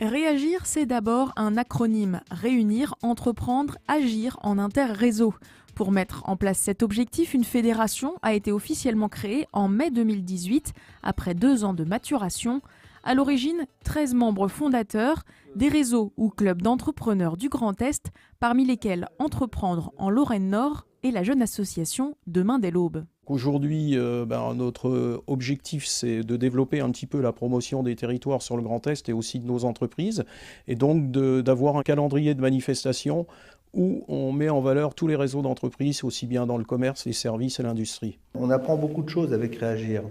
Réagir, c'est d'abord un acronyme. Réunir, entreprendre, agir en interréseau. Pour mettre en place cet objectif, une fédération a été officiellement créée en mai 2018, après 2 ans de maturation. À l'origine, 13 membres fondateurs, des réseaux ou clubs d'entrepreneurs du Grand Est, parmi lesquels Entreprendre en Lorraine Nord et la jeune association Demain dès l'Aube. Aujourd'hui, notre objectif, c'est de développer un petit peu la promotion des territoires sur le Grand Est et aussi de nos entreprises, et donc d'avoir un calendrier de manifestations où on met en valeur tous les réseaux d'entreprises, aussi bien dans le commerce, les services et l'industrie. On apprend beaucoup de choses avec Réagir.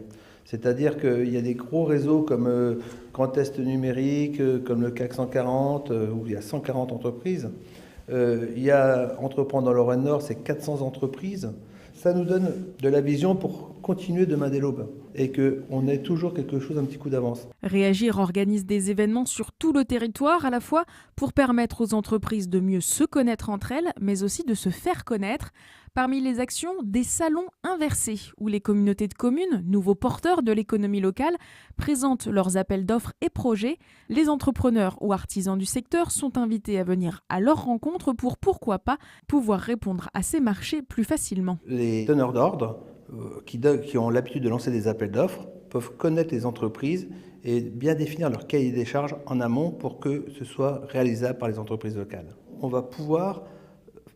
C'est-à-dire qu'il y a des gros réseaux comme Grand Est Numérique, comme le CAC 140, où il y a 140 entreprises. Il y a Entreprendre dans Lorraine Nord, c'est 400 entreprises. Ça nous donne de la vision pour continuer demain dès l'aube et qu'on ait toujours quelque chose, un petit coup d'avance. Réagir organise des événements sur tout le territoire, à la fois pour permettre aux entreprises de mieux se connaître entre elles, mais aussi de se faire connaître. Parmi les actions, des salons inversés, où les communautés de communes, nouveaux porteurs de l'économie locale, présentent leurs appels d'offres et projets. Les entrepreneurs ou artisans du secteur sont invités à venir à leur rencontre pour, pourquoi pas, pouvoir répondre à ces marchés plus facilement. Les donneurs d'ordre qui ont l'habitude de lancer des appels d'offres peuvent connaître les entreprises et bien définir leur cahier des charges en amont pour que ce soit réalisable par les entreprises locales. On va pouvoir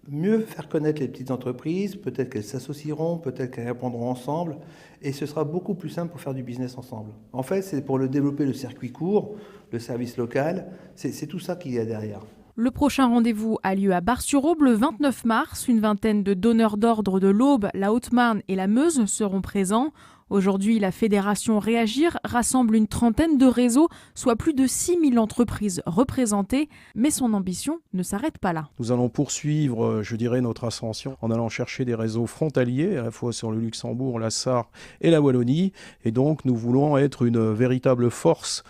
mieux faire connaître les petites entreprises, peut-être qu'elles s'associeront, peut-être qu'elles répondront ensemble, et ce sera beaucoup plus simple pour faire du business ensemble. En fait, c'est pour développer le circuit court, le service local, c'est tout ça qu'il y a derrière. Le prochain rendez-vous a lieu à Bar-sur-Aube le 29 mars. Une vingtaine de donneurs d'ordre de l'Aube, la Haute-Marne et la Meuse seront présents. Aujourd'hui, la fédération Réagir rassemble une trentaine de réseaux, soit plus de 6000 entreprises représentées. Mais son ambition ne s'arrête pas là. Nous allons poursuivre, notre ascension en allant chercher des réseaux frontaliers, à la fois sur le Luxembourg, la Sarre et la Wallonie. Et donc, nous voulons être une véritable force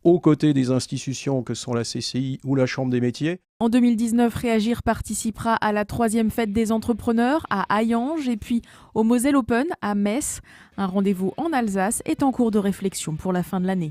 aux côtés des institutions que sont la CCI ou la Chambre des métiers. En 2019, Réagir participera à la 3e fête des entrepreneurs à Hayange et puis au Moselle Open à Metz. Un rendez-vous en Alsace est en cours de réflexion pour la fin de l'année.